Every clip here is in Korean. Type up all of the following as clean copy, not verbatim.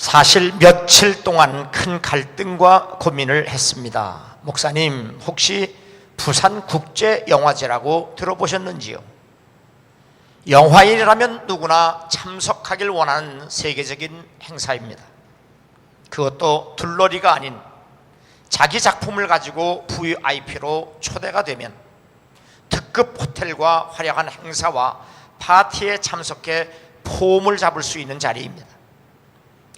사실 며칠 동안 큰 갈등과 고민을 했습니다. 목사님, 혹시 부산국제영화제라고 들어보셨는지요? 영화인이라면 누구나 참석하길 원하는 세계적인 행사입니다. 그것도 둘러리가 아닌 자기 작품을 가지고 VIP로 초대가 되면 특급 호텔과 화려한 행사와 파티에 참석해 폼을 잡을 수 있는 자리입니다.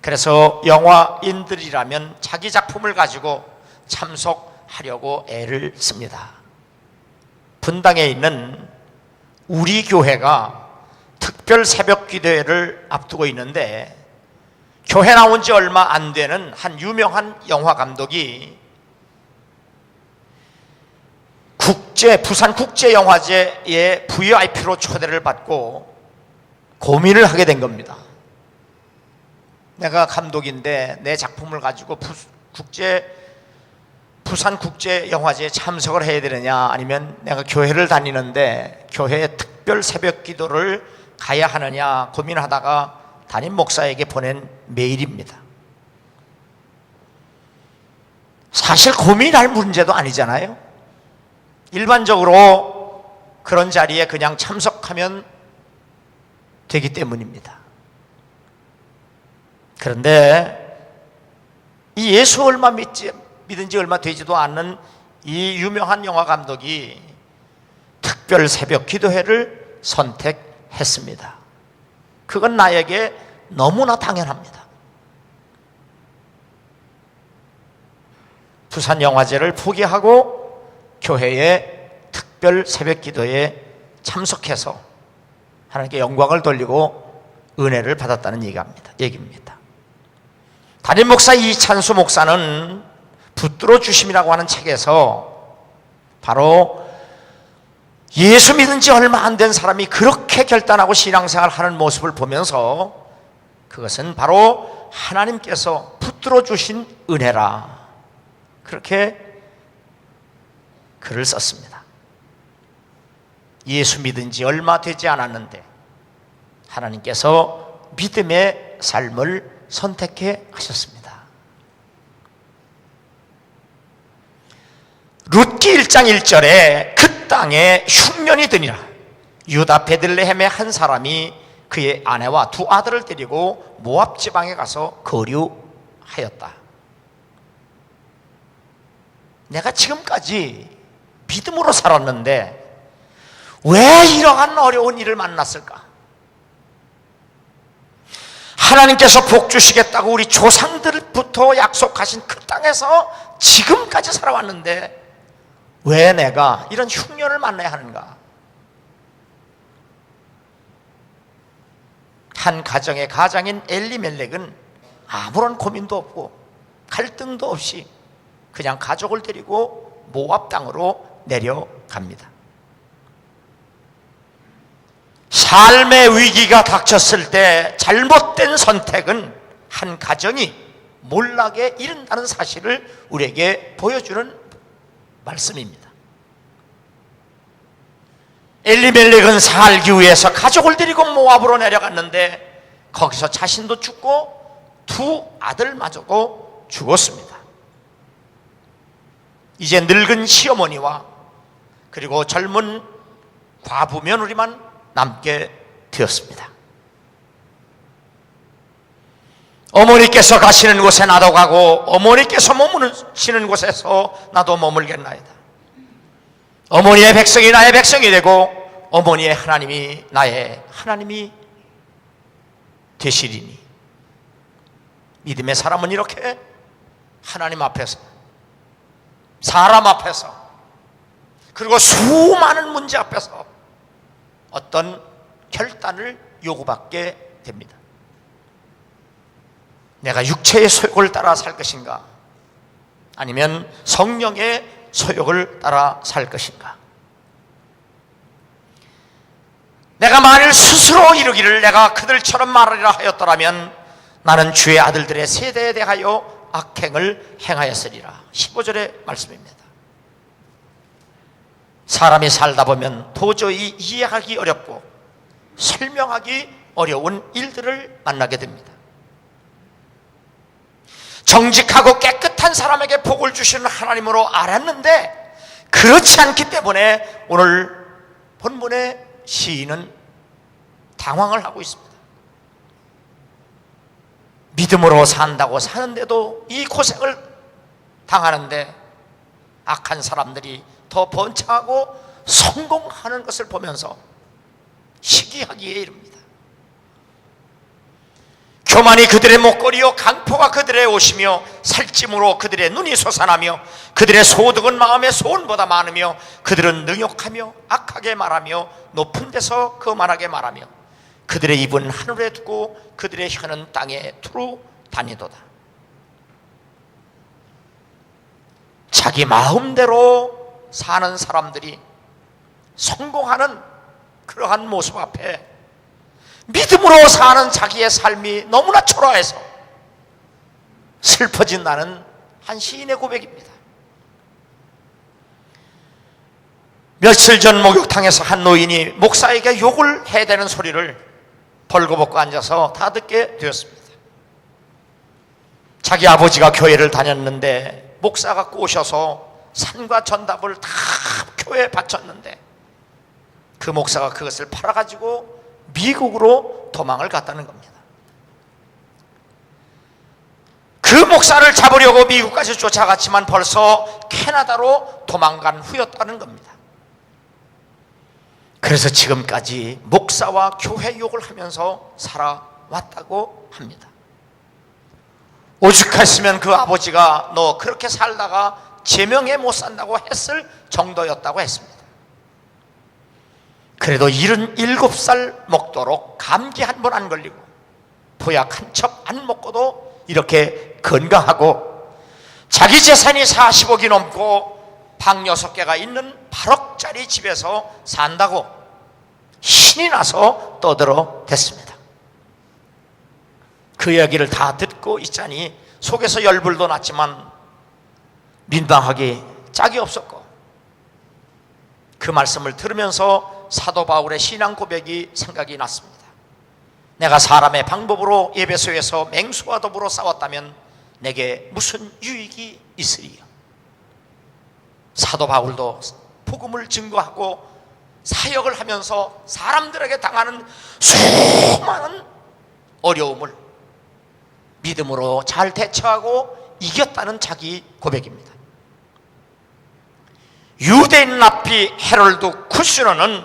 그래서 영화인들이라면 자기 작품을 가지고 참석하려고 애를 씁니다. 분당에 있는 우리 교회가 특별 새벽 기도회를 앞두고 있는데, 교회 나온 지 얼마 안 되는 한 유명한 영화 감독이 부산국제영화제에 VIP로 초대를 받고 고민을 하게 된 겁니다. 내가 감독인데 내 작품을 가지고 부산국제영화제에 참석을 해야 되느냐, 아니면 내가 교회를 다니는데 교회에 특별 새벽 기도를 가야 하느냐 고민하다가 담임 목사에게 보낸 메일입니다. 사실 고민할 문제도 아니잖아요. 일반적으로 그런 자리에 그냥 참석하면 되기 때문입니다. 그런데 이 예수 얼마 믿은 지 얼마 되지도 않는 이 유명한 영화 감독이 특별 새벽 기도회를 선택했습니다. 그건 나에게 너무나 당연합니다. 부산영화제를 포기하고 교회의 특별 새벽 기도에 참석해서 하나님께 영광을 돌리고 은혜를 받았다는 얘기입니다. 담임 목사 이찬수 목사는 붙들어 주심이라고 하는 책에서 바로 예수 믿은 지 얼마 안 된 사람이 그렇게 결단하고 신앙생활을 하는 모습을 보면서 그것은 바로 하나님께서 붙들어 주신 은혜라, 그렇게 글을 썼습니다. 예수 믿은 지 얼마 되지 않았는데 하나님께서 믿음의 삶을 선택해 하셨습니다. 룻기 1장 1절에 그 땅에 흉년이 드니라. 유다 베들레헴의 한 사람이 그의 아내와 두 아들을 데리고 모압 지방에 가서 거류하였다. 내가 지금까지 믿음으로 살았는데 왜 이러한 어려운 일을 만났을까? 하나님께서 복 주시겠다고 우리 조상들부터 약속하신 그 땅에서 지금까지 살아왔는데 왜 내가 이런 흉년을 만나야 하는가? 한 가정의 가장인 엘리멜렉은 아무런 고민도 없고 갈등도 없이 그냥 가족을 데리고 모압 땅으로 내려갑니다. 삶의 위기가 닥쳤을 때 잘못된 선택은 한 가정이 몰락에 이른다는 사실을 우리에게 보여주는 말씀입니다. 엘리멜렉은 살기 위해서 가족을 데리고 모압으로 내려갔는데 거기서 자신도 죽고 두 아들마저도 죽었습니다. 이제 늙은 시어머니와 그리고 젊은 과부 며느리만 남게 되었습니다. 어머니께서 가시는 곳에 나도 가고 어머니께서 머무시는 곳에서 나도 머물겠나이다. 어머니의 백성이 나의 백성이 되고 어머니의 하나님이 나의 하나님이 되시리니. 믿음의 사람은 이렇게 하나님 앞에서, 사람 앞에서, 그리고 수많은 문제 앞에서 어떤 결단을 요구받게 됩니다. 내가 육체의 소욕을 따라 살 것인가, 아니면 성령의 소욕을 따라 살 것인가? 내가 만일 스스로 이르기를 내가 그들처럼 말하리라 하였더라면 나는 주의 아들들의 세대에 대하여 악행을 행하였으리라. 15절의 말씀입니다. 사람이 살다 보면 도저히 이해하기 어렵고 설명하기 어려운 일들을 만나게 됩니다. 정직하고 깨끗한 사람에게 복을 주시는 하나님으로 알았는데 그렇지 않기 때문에 오늘 본문의 시인은 당황을 하고 있습니다. 믿음으로 산다고 사는데도 이 고생을 당하는데 악한 사람들이 더 번창하고 성공하는 것을 보면서 시기하기에 이릅니다. 교만이 그들의 목걸이요 강포가 그들의 옷이며 살찜으로 그들의 눈이 솟아나며 그들의 소득은 마음의 소원보다 많으며 그들은 능욕하며 악하게 말하며 높은 데서 거만하게 말하며 그들의 입은 하늘에 두고 그들의 혀는 땅에 두루 다니도다. 자기 마음대로 사는 사람들이 성공하는 그러한 모습 앞에 믿음으로 사는 자기의 삶이 너무나 초라해서 슬퍼진다는 한 시인의 고백입니다. 며칠 전 목욕탕에서 한 노인이 목사에게 욕을 해대는 소리를 벌거벗고 앉아서 다 듣게 되었습니다. 자기 아버지가 교회를 다녔는데 목사가 꼬셔서 산과 전답을 다 교회에 바쳤는데 그 목사가 그것을 팔아가지고 미국으로 도망을 갔다는 겁니다. 그 목사를 잡으려고 미국까지 쫓아갔지만 벌써 캐나다로 도망간 후였다는 겁니다. 그래서 지금까지 목사와 교회 욕을 하면서 살아왔다고 합니다. 오죽했으면 그 아버지가 너 그렇게 살다가 제명에 못 산다고 했을 정도였다고 했습니다. 그래도 77살 먹도록 감기 한 번 안 걸리고 보약 한 첩 안 먹고도 이렇게 건강하고 자기 재산이 40억이 넘고 방 6개가 있는 8억짜리 집에서 산다고 신이 나서 떠들어 댔습니다. 그 이야기를 다 듣고 있자니 속에서 열불도 났지만 민망하기 짝이 없었고 그 말씀을 들으면서 사도 바울의 신앙 고백이 생각이 났습니다. 내가 사람의 방법으로 에베소에서 맹수와 더불어 싸웠다면 내게 무슨 유익이 있으리요. 사도 바울도 복음을 증거하고 사역을 하면서 사람들에게 당하는 수많은 어려움을 믿음으로 잘 대처하고 이겼다는 자기 고백입니다. 유대인 랍비 헤럴드 쿠슈너는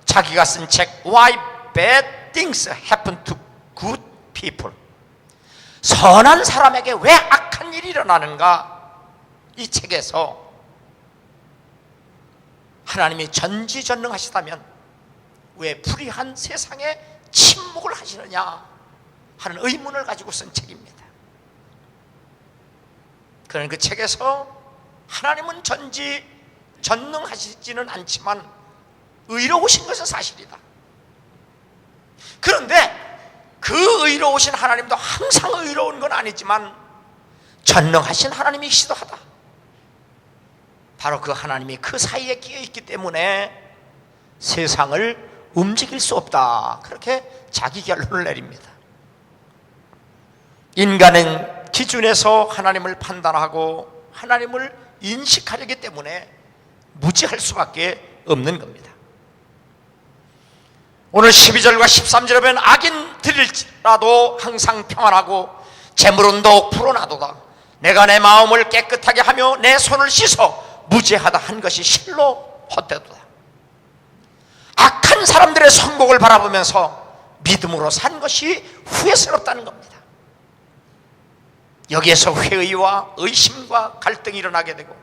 자기가 쓴 책 Why Bad Things Happen to Good People, 선한 사람에게 왜 악한 일이 일어나는가, 이 책에서 하나님이 전지전능하시다면 왜 불의한 세상에 침묵을 하시느냐 하는 의문을 가지고 쓴 책입니다. 그런 그 책에서 하나님은 전지전능하시지는 않지만 의로우신 것은 사실이다. 그런데 그 의로우신 하나님도 항상 의로운 건 아니지만 전능하신 하나님이시기도 하다. 바로 그 하나님이 그 사이에 끼어 있기 때문에 세상을 움직일 수 없다. 그렇게 자기 결론을 내립니다. 인간은 기준에서 하나님을 판단하고 하나님을 인식하려기 때문에 무지할 수밖에 없는 겁니다. 오늘 12절과 13절에 보면 악인들일지라도 항상 평안하고 재물은 더욱 불어나도다. 내가 내 마음을 깨끗하게 하며 내 손을 씻어 무죄하다 한 것이 실로 헛되도다. 악한 사람들의 성공을 바라보면서 믿음으로 산 것이 후회스럽다는 겁니다. 여기에서 회의와 의심과 갈등이 일어나게 되고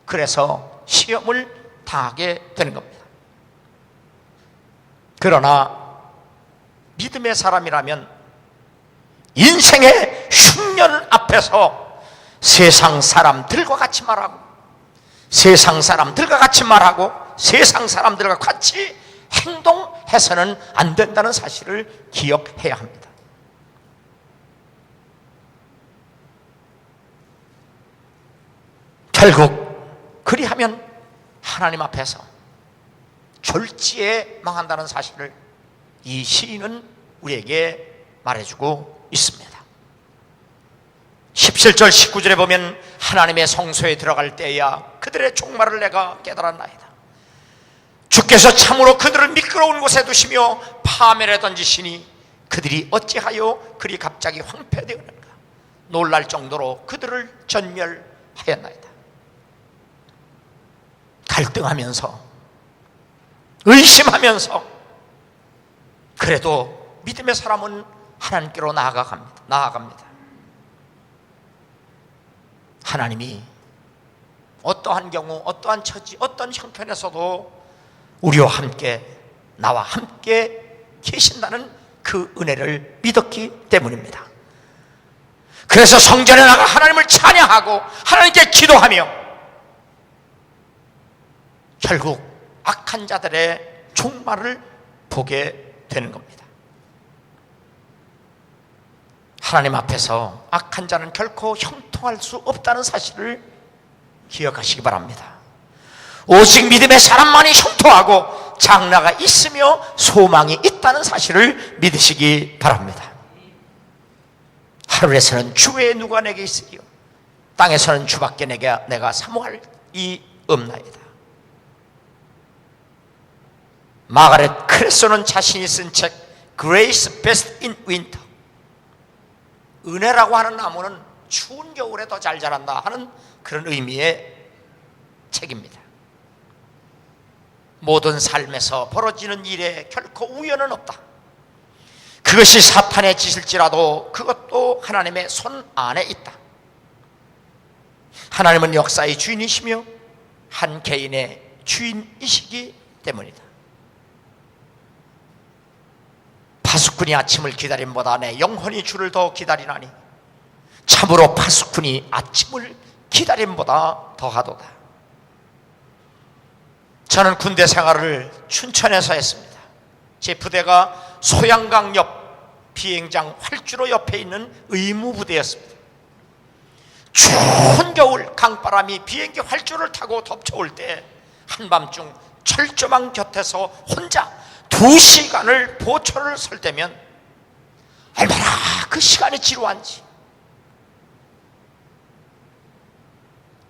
그래서 시험을 당하게 되는 겁니다. 그러나 믿음의 사람이라면 인생의 흉년 앞에서 세상 사람들과 같이 말하고 세상 사람들과 같이 행동해서는 안 된다는 사실을 기억해야 합니다. 결국 그리하면 하나님 앞에서 졸지에 망한다는 사실을 이 시인은 우리에게 말해주고 있습니다. 17절 19절에 보면 하나님의 성소에 들어갈 때야 그들의 종말을 내가 깨달았나이다. 주께서 참으로 그들을 미끄러운 곳에 두시며 파멸에 던지시니 그들이 어찌하여 그리 갑자기 황폐되었는가. 놀랄 정도로 그들을 전멸하였나이다. 갈등하면서 의심하면서 그래도 믿음의 사람은 하나님께로 나아갑니다. 하나님이 어떠한 경우, 어떠한 처지, 어떤 형편에서도 우리와 함께, 나와 함께 계신다는 그 은혜를 믿었기 때문입니다. 그래서 성전에 나가 하나님을 찬양하고 하나님께 기도하며 결국 악한 자들의 종말을 보게 되는 겁니다. 하나님 앞에서 악한 자는 결코 형통할 수 없다는 사실을 기억하시기 바랍니다. 오직 믿음의 사람만이 형통하고 장래가 있으며 소망이 있다는 사실을 믿으시기 바랍니다. 하늘에서는 주의 누가 내게 있으리요 땅에서는 주밖에 내가 사모할 이 없나이다. 마가렛 크레소는 자신이 쓴 책 Grace Best in Winter, 은혜라고 하는 나무는 추운 겨울에 더 잘 자란다 하는 그런 의미의 책입니다. 모든 삶에서 벌어지는 일에 결코 우연은 없다. 그것이 사탄의 짓일지라도 그것도 하나님의 손 안에 있다. 하나님은 역사의 주인이시며 한 개인의 주인이시기 때문이다. 파수꾼이 아침을 기다림보다 내 영혼이 주를 더 기다리나니 참으로 파수꾼이 아침을 기다림보다 더하도다. 저는 군대 생활을 춘천에서 했습니다. 제 부대가 소양강 옆 비행장 활주로 옆에 있는 의무부대였습니다. 추운 겨울 강바람이 비행기 활주로를 타고 덮쳐올 때 한밤중 철조망 곁에서 혼자 2시간을 보초를 설 때면 얼마나 그 시간이 지루한지,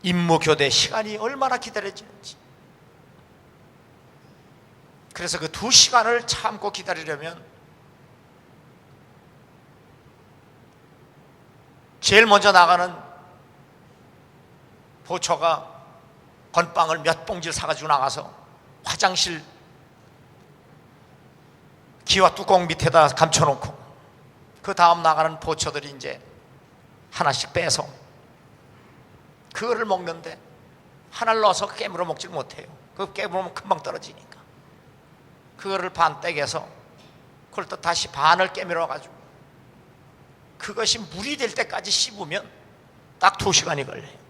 임무교대 시간이 얼마나 기다려지는지. 그래서 그 2시간을 참고 기다리려면 제일 먼저 나가는 보초가 건빵을 몇 봉지를 사가지고 나가서 화장실 기와 뚜껑 밑에다 감춰놓고 그 다음 나가는 보초들이 이제 하나씩 빼서 그거를 먹는데 하나를 넣어서 깨물어 먹질 못해요. 그거 깨물으면 금방 떨어지니까 그거를 반 떼겨서 그걸 또 다시 반을 깨물어 가지고 그것이 물이 될 때까지 씹으면 딱 2시간이 걸려요.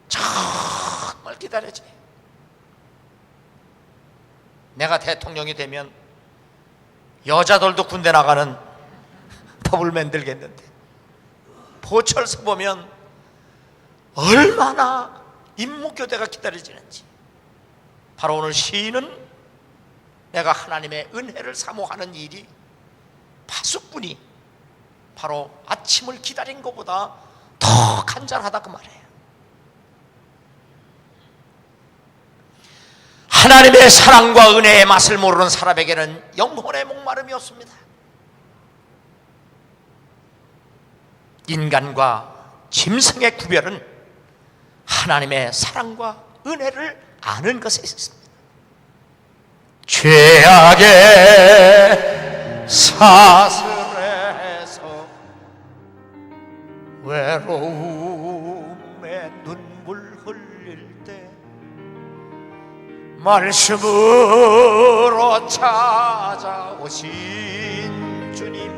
정말 기다려져요. 내가 대통령이 되면 여자들도 군대 나가는 법을 만들겠는데 보초를 서보면 얼마나 임무교대가 기다려지는지. 바로 오늘 시인은 내가 하나님의 은혜를 사모하는 일이 파수꾼이 바로 아침을 기다린 것보다 더 간절하다 그 말이에요. 하나님의 사랑과 은혜의 맛을 모르는 사람에게는 영혼의 목마름이 없습니다. 인간과 짐승의 구별은 하나님의 사랑과 은혜를 아는 것에 있습니다. 죄악의 사슬에서 외로움에 눈물 흘릴 때 말씀으로 찾아오신 주님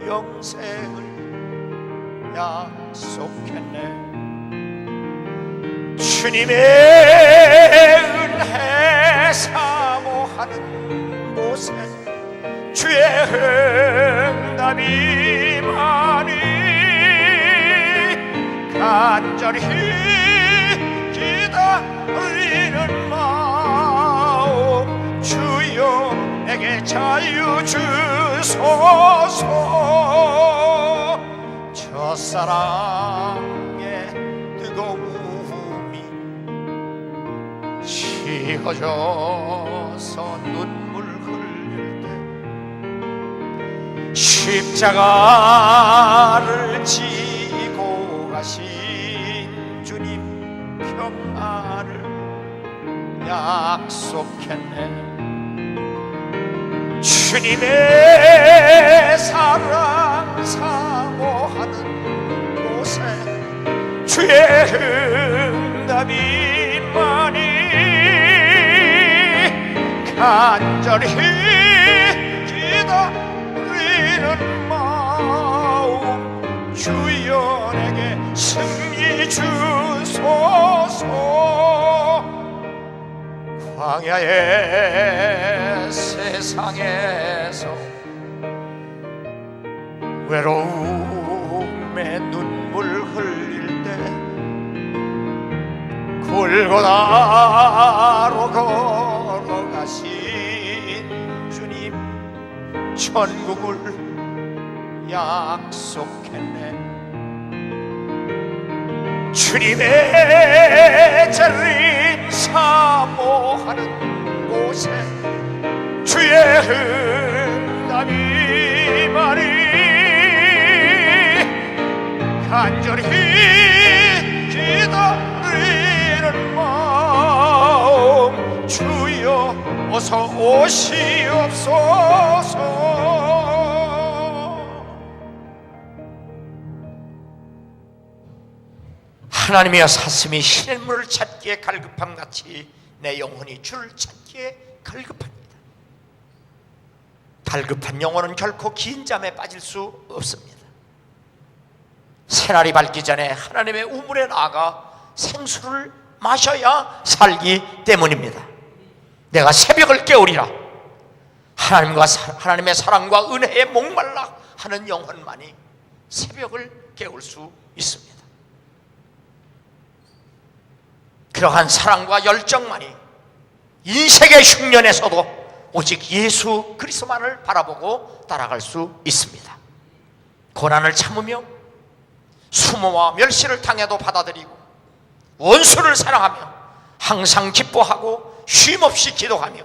영생을 약속했네. 주님의 은혜 사모하는 곳에 주의 응답이 많이 간절히 기다리는 마음 주여 내게 자유 주소서. 첫사랑의 뜨거움이 식어져서 눈물 흘릴 때 십자가를 지고 가신 주님 평안을 약속했네. 주님의 사랑 사모하는 곳에 주의 응답이 많이 간절히 기다리는 마음 주여 내게 승리 주소서. 광야의 세상에서 외로움에 눈물 흘릴 때 골고다로 걸어가신 주님 천국을 약속했네. 주님의 재림 사모하는 곳에 주의 응답이 많이 간절히 기다리는 마음 주여 어서 오시옵소서. 하나님이여, 사슴이 신의 물을 찾기에 갈급함같이 내 영혼이 주를 찾기에 갈급합니다. 갈급한 영혼은 결코 긴 잠에 빠질 수 없습니다. 새날이 밝기 전에 하나님의 우물에 나아가 생수를 마셔야 살기 때문입니다. 내가 새벽을 깨우리라. 하나님의 사랑과 은혜에 목말라 하는 영혼만이 새벽을 깨울 수 있습니다. 그러한 사랑과 열정만이 인생의 흉년에서도 오직 예수 그리스도만을 바라보고 따라갈 수 있습니다. 고난을 참으며 수모와 멸시를 당해도 받아들이고 원수를 사랑하며 항상 기뻐하고 쉼없이 기도하며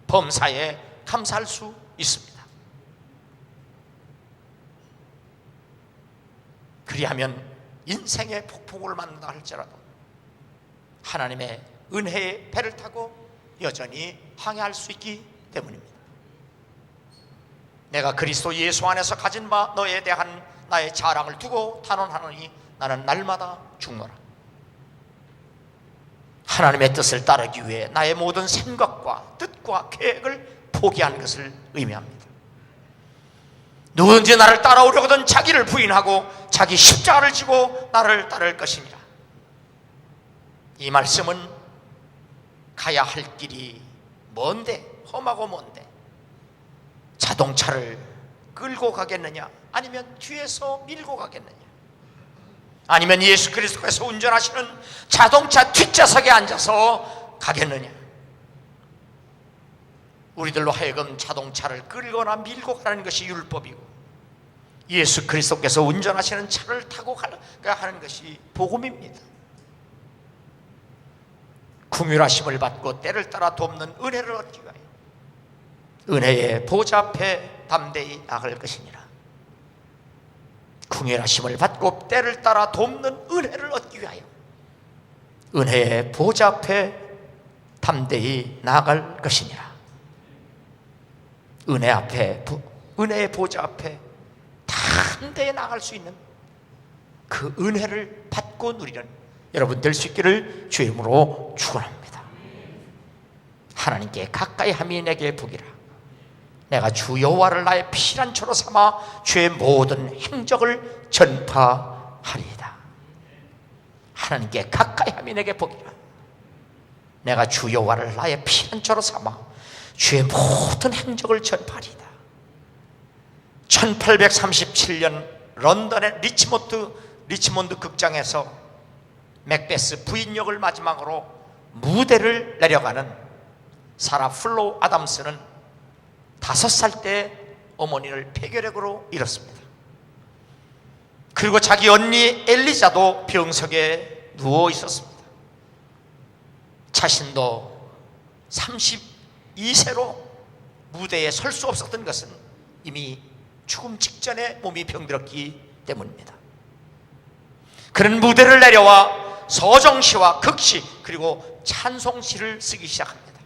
범사에 감사할 수 있습니다. 그리하면 인생의 폭풍을 만난다 할지라도 하나님의 은혜의 배를 타고 여전히 항해할 수 있기 때문입니다. 내가 그리스도 예수 안에서 가진 바 너에 대한 나의 자랑을 두고 탄원하노니 나는 날마다 죽노라. 하나님의 뜻을 따르기 위해 나의 모든 생각과 뜻과 계획을 포기하는 것을 의미합니다. 누구든지 나를 따라오려거든 자기를 부인하고 자기 십자가를 지고 나를 따를 것이니라. 이 말씀은 가야 할 길이 먼데, 험하고 먼데 자동차를 끌고 가겠느냐, 아니면 뒤에서 밀고 가겠느냐, 아니면 예수 그리스도께서 운전하시는 자동차 뒷좌석에 앉아서 가겠느냐. 우리들로 하여금 자동차를 끌거나 밀고 가는 것이 율법이고 예수 그리스도께서 운전하시는 차를 타고 가야 하는 것이 복음입니다. 긍휼하심을 받고 때를 따라 돕는 은혜를 얻기 위하여 은혜의 보좌 앞에 담대히 나갈 것이니라. 긍휼하심을 받고 때를 따라 돕는 은혜를 얻기 위하여 은혜의 보좌 앞에 담대히 나아갈 것이니라. 은혜의 보좌 앞에 담대히 나갈 수 있는 그 은혜를 받고 누리는 여러분 될 수 있기를 주의 이름으로 축원합니다. 하나님께 가까이 함이 내게 복이라. 내가 주 여호와를 나의 피난처로 삼아 주의 모든 행적을 전파하리이다. 하나님께 가까이 함이 내게 복이라. 내가 주 여호와를 나의 피난처로 삼아 주의 모든 행적을 전파하리이다. 1837년 런던의 리치몬드 극장에서 맥베스 부인 역을 마지막으로 무대를 내려가는 사라 플로우 아담스는 5살 때 어머니를 폐결핵으로 잃었습니다. 그리고 자기 언니 엘리자도 병석에 누워 있었습니다. 자신도 32세로 무대에 설 수 없었던 것은 이미 죽음 직전에 몸이 병들었기 때문입니다. 그는 무대를 내려와 서정시와 극시 그리고 찬송시를 쓰기 시작합니다.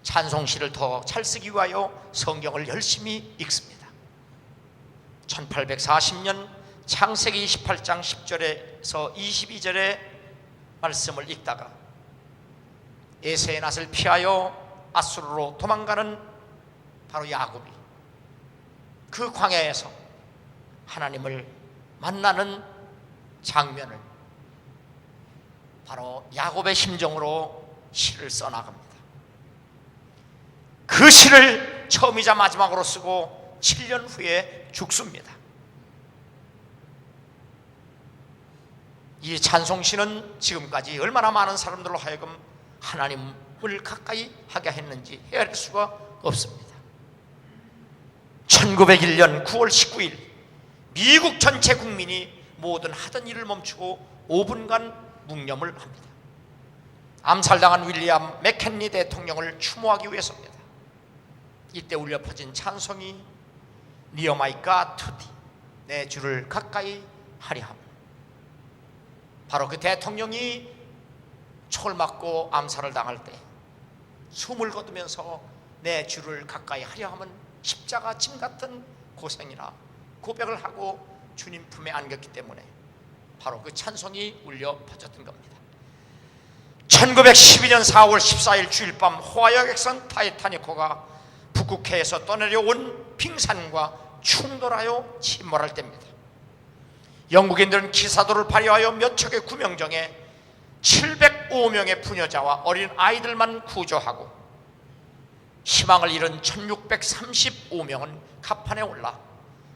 찬송시를 더 잘 쓰기 위하여 성경을 열심히 읽습니다. 1840년 창세기 28장 10절에서 22절의 말씀을 읽다가 에세의 낫을 피하여 아수르로 도망가는 바로 야곱이 그 광야에서 하나님을 만나는 장면을 바로 야곱의 심정으로 시를 써나갑니다. 그 시를 처음이자 마지막으로 쓰고 7년 후에 죽습니다. 이 찬송시는 지금까지 얼마나 많은 사람들로 하여금 하나님을 가까이 하게 했는지 헤아릴 수가 없습니다. 1901년 9월 19일 미국 전체 국민이 모든 하던 일을 멈추고 5분간 묵념을 합니다. 암살당한 윌리엄 맥켄리 대통령을 추모하기 위해서입니다. 이때 울려 퍼진 찬송이 Near my God to thee, 내 주를 가까이 하려 함. 바로 그 대통령이 총을 맞고 암살을 당할 때 숨을 거두면서 내 주를 가까이 하려 함은 십자가 짐 같은 고생이나 고백을 하고 주님 품에 안겼기 때문에 바로 그 찬송이 울려 퍼졌던 겁니다. 1912년 4월 14일 주일밤 호와이오 객선 타이타닉호가 북극해에서 떠내려온 빙산과 충돌하여 침몰할 때입니다. 영국인들은 기사도를 발휘하여 몇 척의 구명정에 705명의 부녀자와 어린 아이들만 구조하고 희망을 잃은 1635명은 갑판에 올라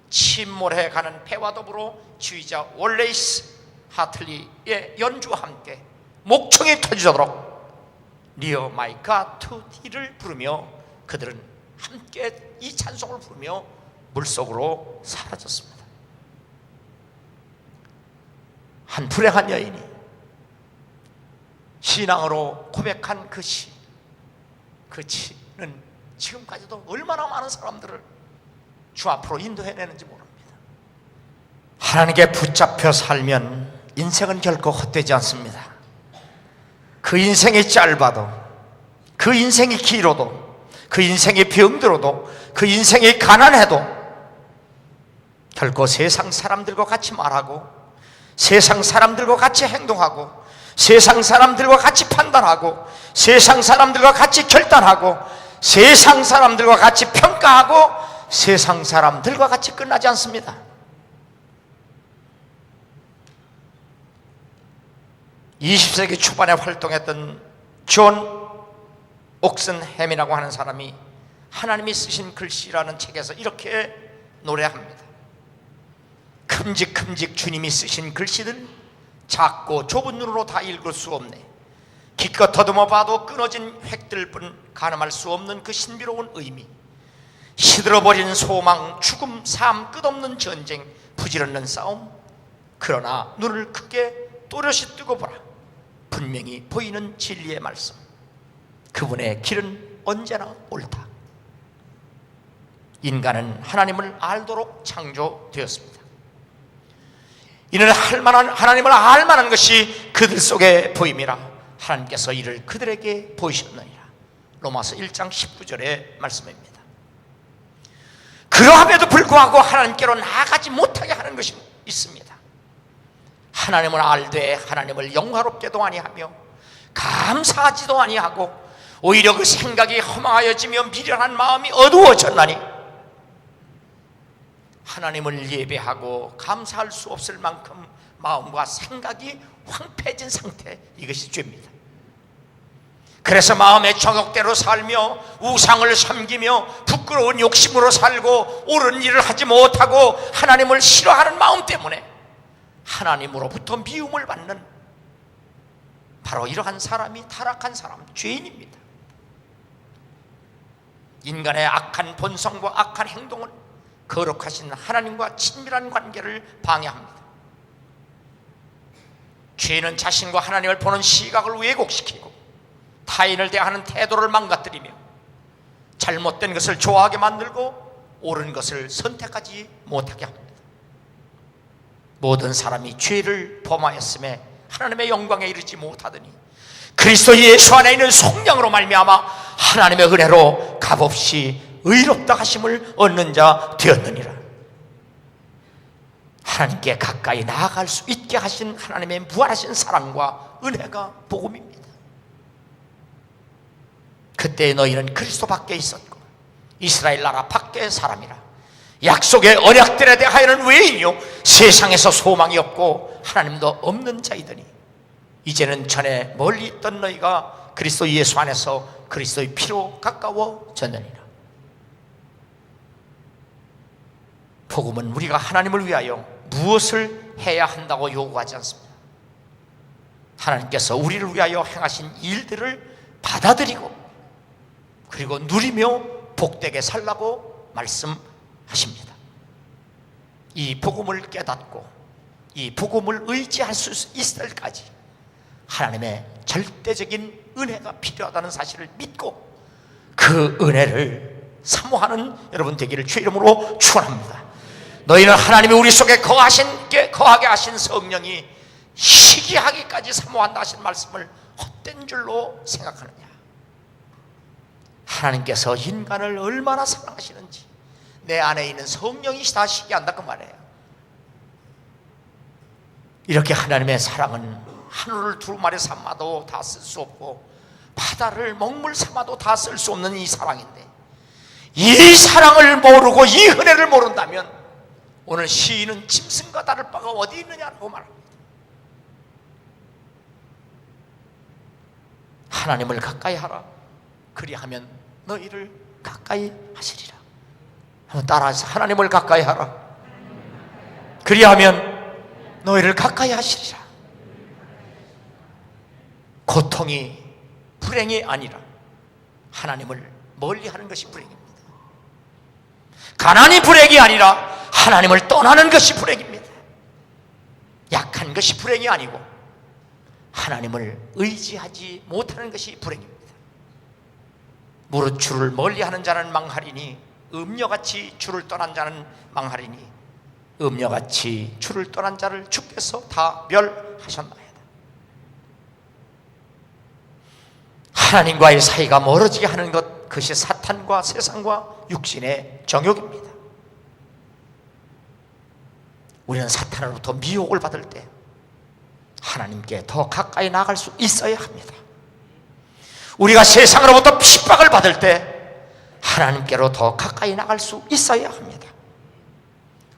침몰해 가는 배와 더불어 지휘자 월레이스 하틀리의 연주와 함께 목청이 터지도록 Near my God to thee를 부르며 그들은 함께 이 찬송을 부르며 물속으로 사라졌습니다. 한 불행한 여인이 신앙으로 고백한 그 시는 지금까지도 얼마나 많은 사람들을 주 앞으로 인도해내는지 모릅니다. 하나님께 붙잡혀 살면 인생은 결코 헛되지 않습니다. 그 인생이 짧아도, 그 인생이 길어도, 그 인생이 병들어도, 그 인생이 가난해도 결코 세상 사람들과 같이 말하고 세상 사람들과 같이 행동하고 세상 사람들과 같이 판단하고 세상 사람들과 같이 결단하고 세상 사람들과 같이 평가하고 세상 사람들과 같이 끝나지 않습니다. (20세기) 초반에 활동했던 존 옥슨햄이라고 하는 사람이 하나님이 쓰신 글씨라는 책에서 이렇게 노래합니다. 큼직큼직 주님이 쓰신 글씨들 작고 좁은 눈으로 다 읽을 수 없네. 기껏 더듬어 봐도 끊어진 획들 뿐 가늠할 수 없는 그 신비로운 의미, 시들어버린 소망, 죽음, 삶, 끝없는 전쟁, 부질없는 싸움. 그러나 눈을 크게 또렷이 뜨고 보라. 분명히 보이는 진리의 말씀. 그분의 길은 언제나 옳다. 인간은 하나님을 알도록 창조되었습니다. 이는 하나님을 알만한 것이 그들 속에 보임이라 하나님께서 이를 그들에게 보이셨느니라. 로마서 1장 19절의 말씀입니다. 그러함에도 불구하고 하나님께로 나아가지 못하게 하는 것이 있습니다. 하나님을 알되 하나님을 영화롭게도 아니하며 감사하지도 아니하고 오히려 그 생각이 허망하여지며 미련한 마음이 어두워졌나니 하나님을 예배하고 감사할 수 없을 만큼 마음과 생각이 황폐해진 상태, 이것이 죄입니다. 그래서 마음의 정욕대로 살며 우상을 섬기며 부끄러운 욕심으로 살고 옳은 일을 하지 못하고 하나님을 싫어하는 마음 때문에 하나님으로부터 미움을 받는 바로 이러한 사람이 타락한 사람, 죄인입니다. 인간의 악한 본성과 악한 행동은 거룩하신 하나님과 친밀한 관계를 방해합니다. 죄는 자신과 하나님을 보는 시각을 왜곡시키고 타인을 대하는 태도를 망가뜨리며 잘못된 것을 좋아하게 만들고 옳은 것을 선택하지 못하게 합니다. 모든 사람이 죄를 범하였음에 하나님의 영광에 이르지 못하더니 그리스도 예수 안에 있는 성령으로 말미암아 하나님의 은혜로 값없이 의롭다 하심을 얻는 자 되었느니라. 하나님께 가까이 나아갈 수 있게 하신 하나님의 무한하신 사랑과 은혜가 복음입니다. 그때 너희는 그리스도 밖에 있었고 이스라엘 나라 밖의 사람이라. 약속의 언약들에 대하여는 외인이요 세상에서 소망이 없고 하나님도 없는 자이더니 이제는 전에 멀리 있던 너희가 그리스도 예수 안에서 그리스도의 피로 가까워졌느니라. 복음은 우리가 하나님을 위하여 무엇을 해야 한다고 요구하지 않습니다. 하나님께서 우리를 위하여 행하신 일들을 받아들이고 그리고 누리며 복되게 살라고 말씀하십니다. 이 복음을 깨닫고 이 복음을 의지할 수 있을 때까지 하나님의 절대적인 은혜가 필요하다는 사실을 믿고 그 은혜를 사모하는 여러분 되기를 주의 이름으로 축원합니다. 너희는 하나님이 우리 속에 거하게 하신 성령이 시기하기까지 사모한다 하신 말씀을 헛된 줄로 생각하느냐. 하나님께서 인간을 얼마나 사랑하시는지 내 안에 있는 성령이시다 시기한다 그 말이에요. 이렇게 하나님의 사랑은 하늘을 두루마리 삼아도 다 쓸 수 없고 바다를 먹물 삼아도 다 쓸 수 없는 이 사랑인데 이 사랑을 모르고 이 은혜를 모른다면 오늘 시인은 짐승과 다를 바가 어디 있느냐라고 말합니다. 하나님을 가까이 하라. 그리하면 너희를 가까이 하시리라. 한번 따라해서 하나님을 가까이 하라. 그리하면 너희를 가까이 하시리라. 고통이 불행이 아니라 하나님을 멀리하는 것이 불행입니다. 가난이 불행이 아니라 하나님을 떠나는 것이 불행입니다. 약한 것이 불행이 아니고 하나님을 의지하지 못하는 것이 불행입니다. 무릇 주를 멀리하는 자는 망하리니 음녀같이 주를 떠난 자는 망하리니 음녀같이 주를 떠난 자를 주께서 다 멸하셨나이다. 하나님과의 사이가 멀어지게 하는 것, 그것이 사탄과 세상과 육신의 정욕입니다. 우리는 사탄으로부터 미혹을 받을 때 하나님께 더 가까이 나아갈 수 있어야 합니다. 우리가 세상으로부터 핍박을 받을 때 하나님께로 더 가까이 나갈 수 있어야 합니다.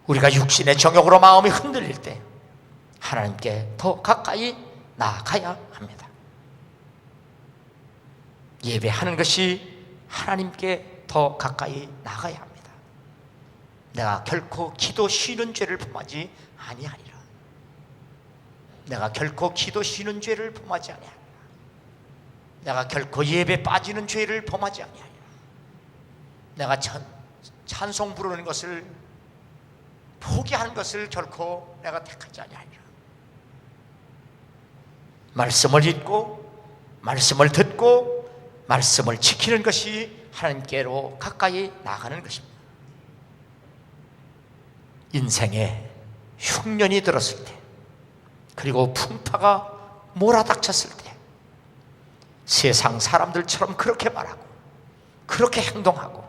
우리가 육신의 정욕으로 마음이 흔들릴 때 하나님께 더 가까이 나아가야 합니다. 예배하는 것이 하나님께 더 가까이 나가야 합니다. 내가 결코 기도 쉬는 죄를 범하지 아니하리라. 내가 결코 기도 쉬는 죄를 범하지 아니하리라. 내가 결코 예배 빠지는 죄를 범하지 아니하리라. 내가 찬송 부르는 것을 포기하는 것을 결코 내가 택하지 아니하리라. 말씀을 읽고 말씀을 듣고 말씀을 지키는 것이 하나님께로 가까이 나가는 것입니다. 인생에 흉년이 들었을 때 그리고 풍파가 몰아닥쳤을 때 세상 사람들처럼 그렇게 말하고 그렇게 행동하고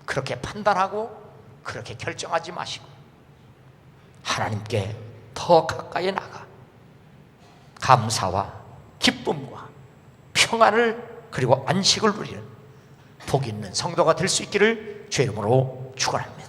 그렇게 판단하고 그렇게 결정하지 마시고 하나님께 더 가까이 나가 감사와 기쁨과 평안을 그리고 안식을 누리는 복 있는 성도가 될 수 있기를 주의 이름으로 축원합니다.